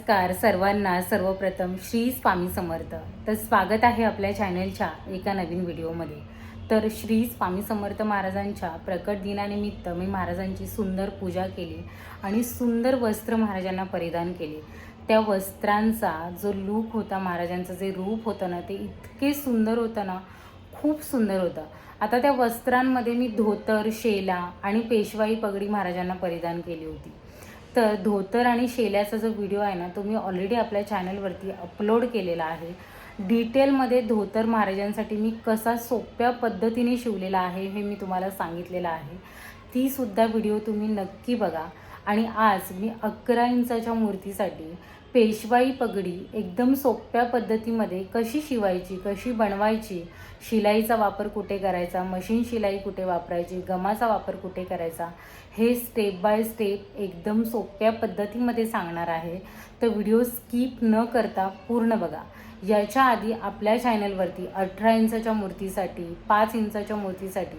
नमस्कार सर्वांना. सर्वप्रथम श्री स्वामी समर्थ. तर स्वागत आहे आपल्या चॅनलच्या एका नवीन व्हिडिओमध्ये. तर श्री स्वामी समर्थ महाराजांच्या प्रकट दिनानिमित्त मी महाराजांची सुंदर पूजा केली आणि सुंदर वस्त्र महाराजांना परिधान केले. त्या वस्त्रांचा जो लूक होता, महाराजांचं जे रूप होतं ना, ते इतके सुंदर होतं ना, खूप सुंदर होतं. आता त्या वस्त्रांमध्ये मी धोतर, शेला आणि पेशवाई पगडी महाराजांना परिधान केली होती. तर धोतर आणि शेल्याचा जो व्हिडिओ आहे ना, तो मी ऑलरेडी आपल्या चॅनलवरती अपलोड केलेला आहे. डिटेलमध्ये धोतर महाराजांसाठी मी कसा सोप्या पद्धतीने शिवलेला आहे हे मी तुम्हाला सांगितलेलं आहे. तीसुद्धा व्हिडिओ तुम्ही नक्की बघा. आणि आज मी 11 इंचाच्या मूर्तीसाठी पेशवाई पगडी एकदम सोप्या पद्धतीमध्ये कशी शिवायची, कशी बनवायची, शिलाईचा वापर कुठे करायचा, मशीन शिलाई कुठे वापरायची, गमाचा वापर कुठे करायचा, हे स्टेप बाय स्टेप एकदम सोप्या पद्धतीमध्ये सांगणार आहे. तर व्हिडिओ स्किप न करता पूर्ण बघा. याच्या आधी आपल्या चॅनलवरती 18 इंचाच्या मूर्तीसाठी, 5 इंचाच्या मूर्तीसाठी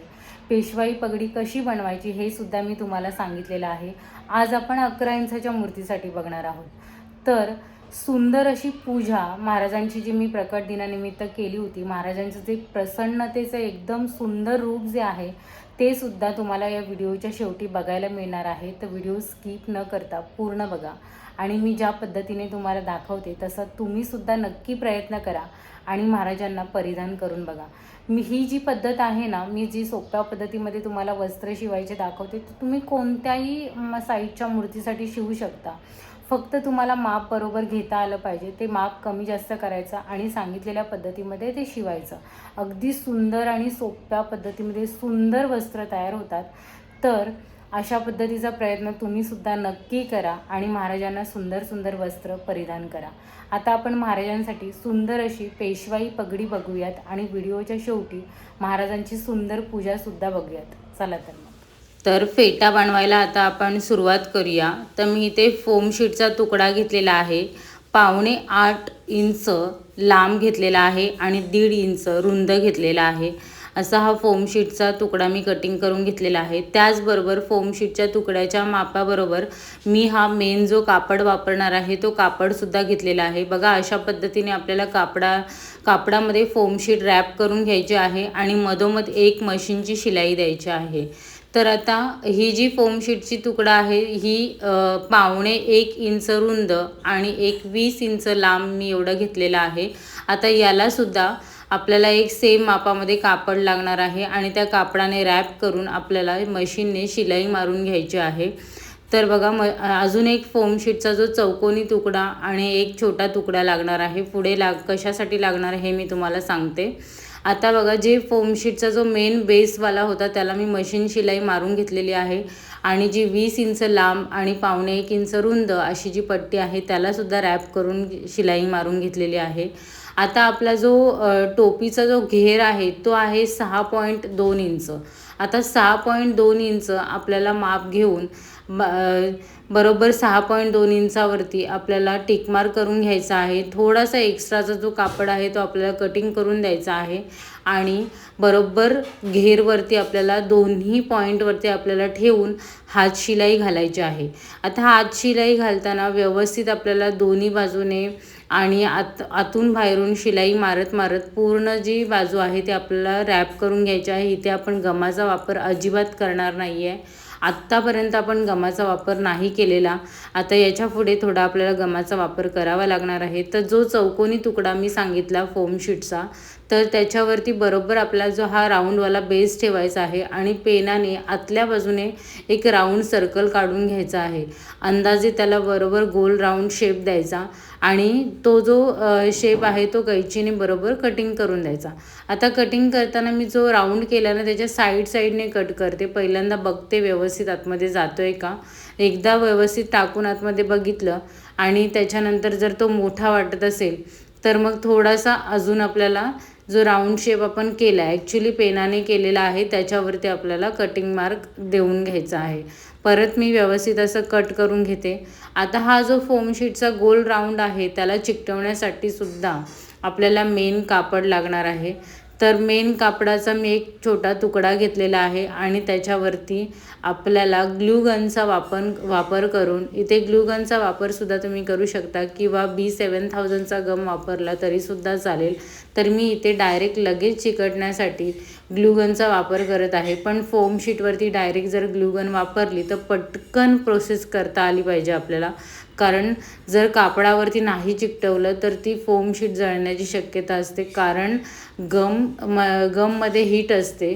पेशवाई पगडी कशी बनवायची हे सुद्धा मी तुम्हाला सांगितलेलं आहे. आज आपण 11 इंचाच्या मूर्तीसाठी बघणार आहोत. तर सुंदर अशी पूजा महाराजांची जी मी प्रकट दिनानिमित्त केली होती, महाराजांचं जे प्रसन्नतेचं एकदम सुंदर रूप जे आहे ते सुद्धा तुम्हाला या व्हिडिओच्या शेवटी बघायला मिळणार आहे. तर व्हिडिओ स्किप न करता पूर्ण बघा. आणि मी ज्या पद्धतीने तुम्हाला दाखवते तसं तुम्हीसुद्धा नक्की प्रयत्न करा आणि महाराजांना परिधान करून बघा. ही जी पद्धत आहे ना, मी जी सोप्या पद्धतीमध्ये तुम्हाला वस्त्र शिवायचे दाखवते, तर तुम्ही कोणत्याही साईजच्या मूर्तीसाठी शिवू शकता. फक्त तुम्हाला माप बरोबर घेता आलं पाहिजे. ते माप कमी जास्त करायचं आणि सांगितलेल्या पद्धतीमध्ये ते शिवायचं. अगदी सुंदर आणि सोप्या पद्धतीमध्ये सुंदर वस्त्र तयार होतात. तर अशा पद्धतीचा प्रयत्न तुम्हीसुद्धा नक्की करा आणि महाराजांना सुंदर सुंदर वस्त्र परिधान करा. आता आपण महाराजांसाठी सुंदर अशी पेशवाई पगडी बघूयात आणि व्हिडिओच्या शेवटी महाराजांची सुंदर पूजासुद्धा बघूयात. चला तर फेटा बनवायला आता आपण सुरुवात करूया. तर मी इथे फोम शीटचा तुकडा घेतलेला आहे. 7.25 इंच लांब घेतलेला आहे आणि 1.5 इंच रुंद घेतलेला आहे. असा हा फोम शीटचा तुकडा मी कटिंग करून घेतलेला आहे. त्याचबरोबर फोम शीटच्या तुकड्याच्या मापाबरोबर मी हा मेन जो कापड वापरणार आहे तो कापडसुद्धा घेतलेला आहे. बघा, अशा पद्धतीने आपल्याला कापडामध्ये फोम शीट रॅप करून घ्यायची आहे आणि मधोमध एक मशीनची शिलाई द्यायची आहे. तर आता ही जी फोम शीटची तुकडा आहे ही 1.25 इंच रुंद आणि 20 इंच लांब मी एवढं घेतलेलं आहे. आता यालासुद्धा आपल्याला एक सेम मापामध्ये कापड लागणार आहे आणि त्या कापडाने रॅप करून आपल्याला मशीनने शिलाई मारून घ्यायची आहे. तर बघा, अजून एक फोम शीटचा जो चौकोनी तुकडा आणि एक छोटा तुकडा लागणार आहे. पुढे कशासाठी लागणार हे मी तुम्हाला सांगते. आता बघा, जे फोम शीटचा जो मेन बेसवाला होता त्याला मी मशीन शिलाई मारून घेतलेली आहे आणि जी 20 इंच लांब आणि 1.25 इंच रुंद अशी जी पट्टी आहे त्यालासुद्धा रॅप करून शिलाई मारून घेतलेली आहे. आता आपला जो टोपीचा जो घेर आहे तो आहे 6.2 इंच. आता 6.2 इंच आपल्याला माप घेऊन बरोबर 6.2 इंचावरती आपल्याला टिकमार्क करून घ्यायचा आहे. थोडासा एक्स्ट्राचा जो कापड आहे तो आपल्याला कटिंग करून द्यायचा आहे आणि बरोबर घेरवरती आपल्याला दोन्ही पॉईंटवरती आपल्याला ठेवून हात शिलाई घालायची आहे. आता हात शिलाई घालताना व्यवस्थित आपल्याला दोन्ही बाजूने आणि आतून बाहेरून शिलाई मारत मारत पूर्ण जी बाजू आहे ती आपल्याला रॅप करून घ्यायची आहे. इथे आपण गमाचा वापर अजिबात करणार नाही आहे. आत्तापर्यंत आपण गमाचा वापर नाही केलेला. आता याच्या पुढे थोडा आपल्याला गमाचा वापर करावा लागणार आहे. तर जो चौकोनी तुकडा मी सांगितला फोम शीटचा, तर त्याच्यावरती बरोबर आपला जो हा राऊंडवाला बेस ठेवायचा आहे आणि पेनाने आतल्या बाजूने एक राऊंड सर्कल काढून घ्यायचा आहे. अंदाजे त्याला बरोबर गोल राऊंड शेप द्यायचा आणि तो जो शेप आहे तो कैचीने बरोबर कटिंग करून द्यायचा. आता कटिंग करताना मी जो राऊंड केला ना त्याच्या साईडने कट करते. पहिल्यांदा बघते व्यवस्थित आतमध्ये जातो आहे का. एकदा व्यवस्थित टाकून आतमध्ये बघितलं आणि त्याच्यानंतर जर तो मोठा वाटत असेल तर मग थोडासा अजून आपल्याला जो राऊंड शेप आपण केला आहे, ॲक्च्युली पेनाने केलेला आहे, त्याच्यावरती आपल्याला कटिंग मार्क देऊन घ्यायचा आहे. परत मी व्यवस्थित असं कट करून घेते. आता हा जो फोम शीटचा गोल राऊंड आहे त्याला चिकटवण्यासाठी सुद्धा आपल्याला मेन कापड लागणार आहे. तर मेन कापडाचा मी एक छोटा तुकडा घेतलेला आहे आणि त्याच्यावरती आपल्याला ग्लूगनचा वापर करून, इथे ग्लूगनचा वापरसुद्धा तुम्ही करू शकता किंवा B7000चा गम वापरला तरीसुद्धा चालेल. तर मी इथे डायरेक्ट लगेच चिकटण्यासाठी ग्लूगनचा वापर करत आहे. पण फोम शीटवरती डायरेक्ट जर ग्लूगन वापरली तर पटकन प्रोसेस करता आली पाहिजे आपल्याला, कारण जर कापडावरती नाही चिकटवलं तर ती फोम शीट जळण्याची शक्यता असते, कारण गममध्ये हीट असते.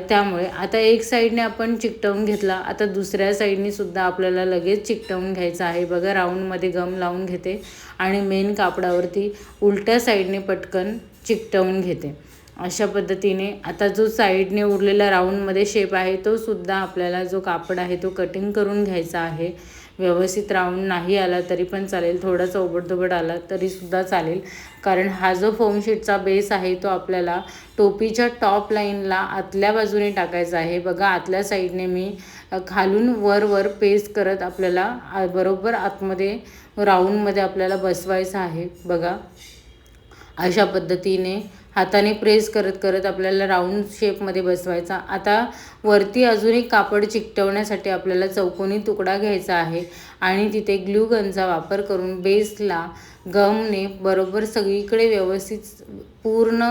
त्यामुळे आता एक साईडने आपण चिकटवून घेतला, आता दुसऱ्या साईडने सुद्धा आपल्याला लगेच चिकटवून घ्यायचं आहे. बघा, राऊंडमध्ये गम लावून घेते आणि मेन कापडावरती उलट्या साईडने पटकन चिकटवून घेते. अशा पद्धतीने आता जो साईडने उरलेला राऊंडमध्ये शेप आहे तो सुद्धा आपल्याला, जो कापड आहे तो कटिंग करून घ्यायचा आहे. व्यवस्थित राऊंड नाही आला तरी पण चालेल, थोडासा ओबडधोबड आला तरीसुद्धा चालेल, कारण हा जो फोम शीटचा बेस आहे तो आपल्याला टोपीच्या टॉप लाईनला आतल्या बाजूने टाकायचा आहे. बघा, आतल्या साईडने मी खालून वर पेस्ट करत आपल्याला बरोबर आतमध्ये राऊंडमध्ये आपल्याला बसवायचं आहे. बघा, अशा पद्धतीने हाताने प्रेस करत आपल्याला राऊंड शेपमध्ये बसवायचा. आता वरती अजून एक कापड चिकटवण्यासाठी आपल्याला चौकोनी तुकडा घ्यायचा आहे आणि तिथे ग्लू गनचा वापर करून बेसला गमने बरोबर सगळीकडे व्यवस्थित पूर्ण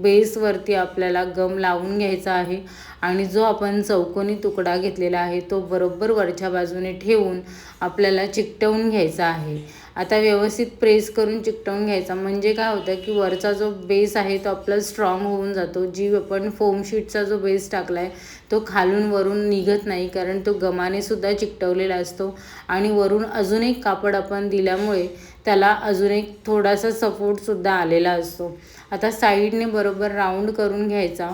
बेसवरती आपल्याला गम लावून घ्यायचा आहे आणि जो आपण चौकोनी तुकडा घेतलेला आहे तो बरोबर वरच्या बाजूने ठेवून आपल्याला चिकटवून घ्यायचा आहे. आता व्यवस्थित प्रेस करून चिकटवून घ्यायचा, म्हणजे काय होतं की वरचा जो बेस आहे तो आपला स्ट्रॉंग होऊन जातो. जी आपण फोम शीटचा जो बेस टाकला आहे तो खालून वरून निघत नाही, कारण तो गमाने सुद्धा चिकटवलेला असतो आणि वरून अजून एक कापड आपण दिल्यामुळे त्याला अजून एक थोडासा सपोर्टसुद्धा आलेला असतो. आता साईडने बरोबर राऊंड करून घ्यायचा,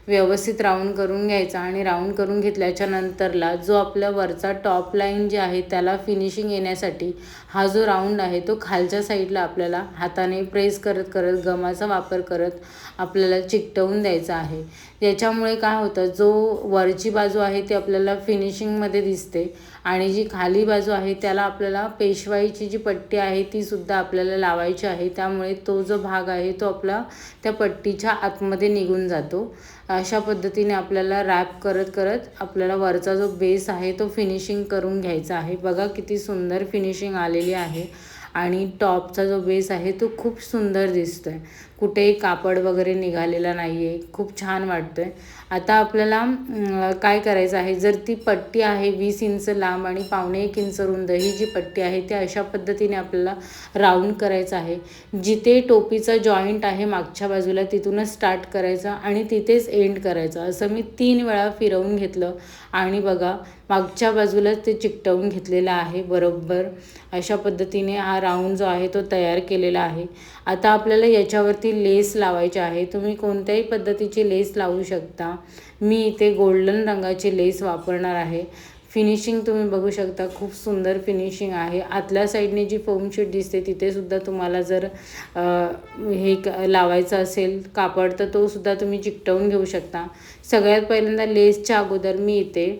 व्यवस्थित राऊंड करून घ्यायचा आणि राऊंड करून घेतल्याच्या नंतरला जो आपला वरचा टॉप लाईन जे आहे त्याला फिनिशिंग येण्यासाठी हा जो राऊंड आहे तो खालच्या साईडला आपल्याला हाताने प्रेस करत गमाचा वापर करत आपल्याला चिकटवून द्यायचा आहे. याच्यामुळे काय होतं, जो वरची बाजू आहे ती आपल्याला फिनिशिंगमध्ये दिसते आणि जी खाली बाजू आहे त्याला आपल्याला पेशवाईची जी पट्टी आहे ती सुद्धा आपल्याला लावायची आहे. त्यामुळे तो जो भाग आहे तो आपला त्या पट्टीच्या आतमध्ये निघून जातो. अशा पद्धतीने आपल्याला रॅप करत आपल्याला वरचा जो बेस आहे तो फिनिशिंग करून घ्यायचा आहे. बघा, किती सुंदर फिनिशिंग आलेली आहे आणि टॉपचा जो बेस आहे तो खूप सुंदर दिसतो आहे, कुठेही कापड वगैरे निघालेला नाही आहे, खूप छान वाटतो आहे. आता आपल्याला काय करायचं आहे, जर ती पट्टी आहे 20 इंच लांब आणि 1.25 इंच रुंद, ही जी पट्टी आहे ती अशा पद्धतीने आपल्याला राऊंड करायचं आहे. जिथे टोपीचा जॉईंट आहे मागच्या बाजूला तिथूनच स्टार्ट करायचा आणि तिथेच एंड करायचं. असं मी 3 वेळा फिरवून घेतलं आणि बघा, मागच्या बाजूलाच ते चिकटवून घेतलेलं आहे. बरोबर अशा पद्धतीने हा राऊंड जो आहे तो तयार केलेला आहे. आता आपल्याला याच्यावरती लेस लावायची आहे. तुम्ही कोणत्याही पद्धतीची लेस लावू शकता. मी इथे गोल्डन रंगाची लेस वापरणार आहे. फिनिशिंग तुम्ही बघू शकता, खूप सुंदर फिनिशिंग आहे. आतल्या साईडने जी फोम शीट दिसते तिथे सुद्धा तुम्हाला जर लावायचं असेल कापड तर तो सुद्धा तुम्ही चिकटवून घेऊ शकता. सगळ्यात पहिल्यांदा लेसच्या अगोदर मी इथे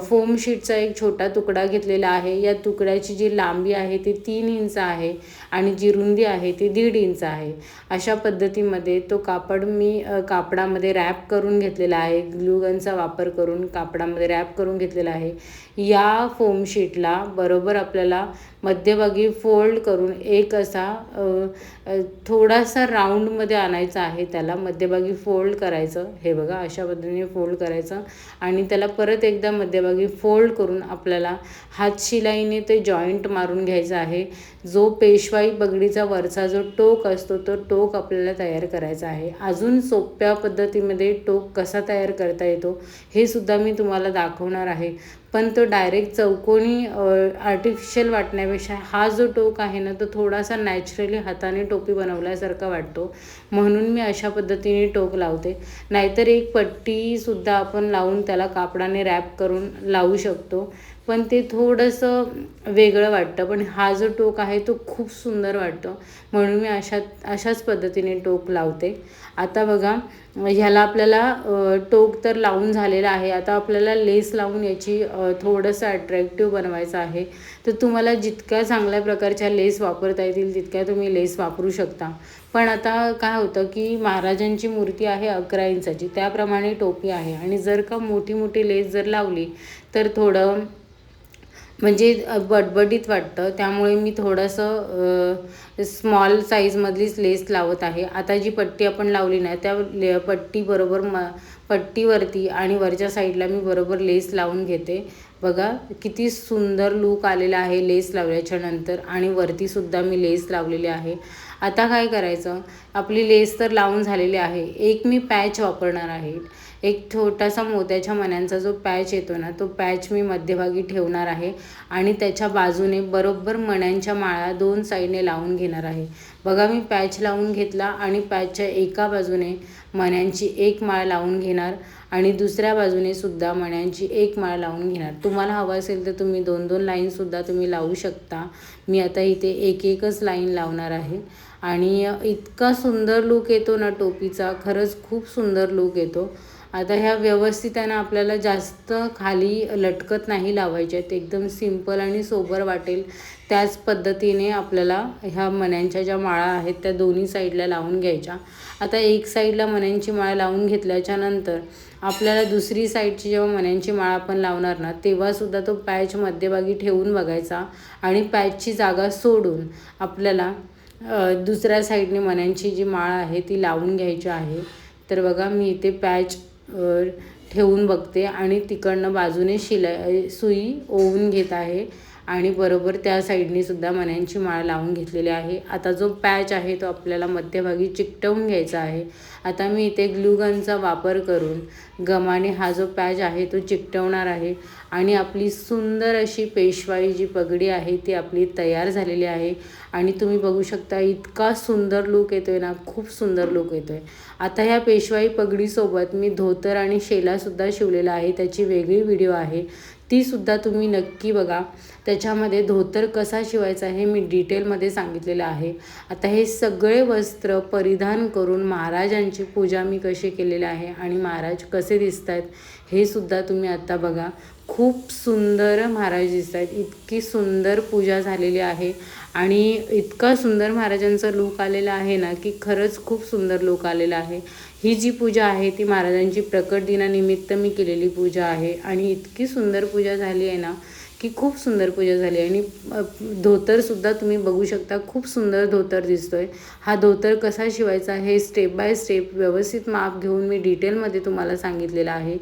फोम शीटचा एक छोटा तुकडा घेतलेला आहे. या तुकड्याची जी लांबी आहे ती 3 इंच आहे आणि जी रुंदी आहे ती 1.5 इंच आहे. अशा पद्धतीमध्ये तो कापड मी कापडामध्ये रॅप करून घेतलेला आहे. ग्लूगनचा वापर करून कापडामध्ये रॅप करून घेतलेला आहे. या फोम शीटला बरोबर आपल्याला मध्यभागी फोल्ड करून एक असा थोडासा राऊंडमध्ये आणायचा आहे. त्याला मध्यभागी फोल्ड करायचं. हे बघा, अशा पद्धतीने फोल्ड करायचं आणि त्याला परत एकदा मध्यभागी फोल्ड करून आपल्याला हातशिलाईने ते जॉईंट मारून घ्यायचं आहे. जो पेशवाई बगडीचा वरचा जो टोक असतो तो टोक आपल्याला तयार करायचा आहे. अजून सोप्या पद्धतीमध्ये टोक कसा तयार करता येतो हे सुद्धा मी तुम्हाला दाखवणार आहे. पण तो डायरेक्ट चौकोनी आर्टिफिशियल वाटण्यापेक्षा हा जो टोक आहे ना तो थोडासा नॅचरली हाताने टोपी बनवल्यासारखा वाटतो, म्हणून मी अशा पद्धतीने टोक लावते. नाहीतर एक पट्टीसुद्धा आपण लावून त्याला कापडाने रॅप करून लावू शकतो. पण ते थोडंसं वेगळं वाटतं. पण हा जो टोक आहे तो खूप सुंदर वाटतो, म्हणून मी अशाच पद्धतीने टोक लावते. आता बघा, ह्याला आपल्याला टोक तर लावून झालेला आहे. आता आपल्याला लेस लावून याची थोडंसं अट्रॅक्टिव्ह बनवायचं आहे. तर तुम्हाला जितक्या चांगल्या प्रकारच्या लेस वापरता येतील तितक्या तुम्ही लेस वापरू शकता. पण आता काय होतं की महाराजांची मूर्ती आहे 11 इंचाची, त्याप्रमाणे टोपी आहे, आणि जर का मोठी मोठी लेस जर लावली तर थोडं म्हणजे बटबटीत वाटतं. त्यामुळे मी थोडंसं स्मॉल साईजमधलीच लेस लावत आहे. आता जी पट्टी आपण लावली ना त्या पट्टीबरोबर पट्टीवरती आणि वरच्या साईडला मी बरोबर लेस लावून घेते. बघा किती सुंदर लूक आलेला आहे लेस लावल्याच्या नंतर, आणि वरतीसुद्धा मी लेस लावलेली आहे. आता काय करायचं, आपली लेस तर लावून झालेली आहे. एक मी पॅच वापरणार आहे. एक छोटासा मोत्याच्या मण्यांचा जो पॅच येतो ना, तो पॅच मी मध्यभागी ठेवणार आहे आणि त्याच्या बाजूने बरोबर मण्यांच्या माळा 2 साईडने लावून घेणार आहे. बघा मी पॅच लावून घेतला आणि पॅचच्या एका बाजूने मण्यांची एक माळ लावून घेणार आणि दुसऱ्या बाजूने सुद्धा मण्यांची एक माळ लावून घेणार. तुम्हाला हवं असेल तर तुम्ही 2-2 लाईनसुद्धा तुम्ही लावू शकता. मी आता इथे एकच लाईन लावणार आहे आणि इतका सुंदर लूक येतो ना टोपीचा, खरंच खूप सुंदर लूक येतो. आता ह्या व्यवस्थित आहे ना, आपल्याला जास्त खाली लटकत नाही लावायच्या आहेत. एकदम सिंपल आणि सोबर वाटेल त्याच पद्धतीने आपल्याला ह्या मण्यांच्या ज्या माळा आहेत त्या दोन्ही साईडला लावून घ्यायच्या. आता एक साईडला मण्यांची माळ लावून घेतल्याच्या नंतर आपल्याला दुसरी साईडची जेव्हा मण्यांची माळ आपण लावणार ना, तेव्हासुद्धा तो पॅच मध्यभागी ठेवून बघायचा आणि पॅचची जागा सोडून आपल्याला दुसऱ्या साईडने मण्यांची जी माळ आहे ती लावून घ्यायची आहे. तर बघा मी इथे पॅच ठेवून बघते आणि तिकडनं बाजूने सुई ओवून घेत आहे आणि बरोबर त्या साईडने सुद्धा मण्यांची माळ लावून घेतलेली आहे. आता जो पॅच आहे तो आपल्याला मध्यभागी चिकटवून घ्यायचा आहे. आता मी इथे ग्लूगनचा वापर करून गमाने हा जो पॅच आहे तो चिकटवणार आहे आणि आपली सुंदर अशी पेशवाई जी पगडी आहे ती आपली तयार झालेली आहे. आणि तुम्ही बघू शकता इतका सुंदर लूक येतोय ना, खूप सुंदर लूक येतोय. आता ह्या पेशवाई पगडीसोबत मी धोतर आणि शेलासुद्धा शिवलेला आहे. त्याची वेगळी व्हिडिओ आहे, तीसुद्धा तुम्ही नक्की बघा. त्याच्यामध्ये धोतर कसा शिवायचा हे मी डिटेलमध्ये सांगितलेलं आहे. आता हे सगळे वस्त्र परिधान करून महाराजांची पूजा मी कशी केलेली आहे आणि महाराज कसे दिसत आहेत हे सुद्धा तुम्ही आत्ता बघा. खूप सुंदर महाराज दिसत आहेत. इतकी सुंदर पूजा झालेली आहे आणि इतका सुंदर महाराजांचा लूक आलेला आहे ना की खरंच खूप सुंदर लूक आलेला आहे. ही जी पूजा आहे ती महाराजांची प्रकट दिनानिमित्त मी केलेली पूजा आहे आणि इतकी सुंदर पूजा झाली आहे ना की खूप सुंदर पूजा झाली. आणि धोतरसुद्धा तुम्ही बघू शकता, खूप सुंदर धोतर दिसतोय. हा धोतर कसा शिवायचा हे स्टेप बाय स्टेप व्यवस्थित माप घेऊन मी डिटेलमध्ये तुम्हाला सांगितलेलं आहे.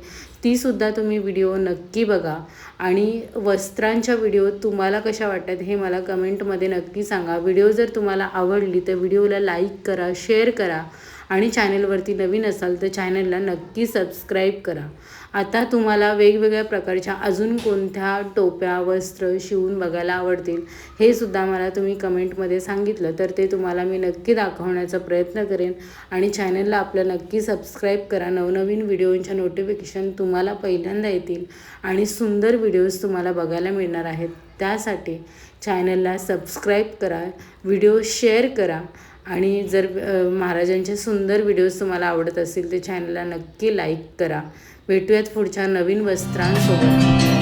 तीसुद्धा तुम्ही व्हिडिओ नक्की बघा आणि वस्त्रांच्या व्हिडिओ तुम्हाला कशा वाटतात हे मला कमेंटमध्ये नक्की सांगा. व्हिडिओ जर तुम्हाला आवडली तर व्हिडिओला लाईक करा, शेअर करा आणि चॅनलवरती नवीन असाल तर चॅनलला नक्की सबस्क्राईब करा. आता तुम्हाला वेगवेगळ्या प्रकारच्या अजून कोणत्या टोप्या वस्त्र शिवून बघायला आवडतील हे सुद्धा मला तुम्ही कमेंटमध्ये सांगितलं तर ते तुम्हाला मी नक्की दाखवण्याचा प्रयत्न करेन. आणि चॅनलला आपलं नक्की सबस्क्राईब करा. नवनवीन व्हिडिओंच्या नोटिफिकेशन तुम्हाला पहिल्यांदा येतील आणि सुंदर व्हिडिओज तुम्हाला बघायला मिळणार आहेत. त्यासाठी चॅनलला सबस्क्राईब करा, व्हिडिओ शेअर करा आणि जर महाराजांचे सुंदर व्हिडिओज तुम्हाला आवडत असतील तर चॅनलला नक्की लाईक करा. भेटूयात पुढच्या नवीन वस्त्रांसोबत.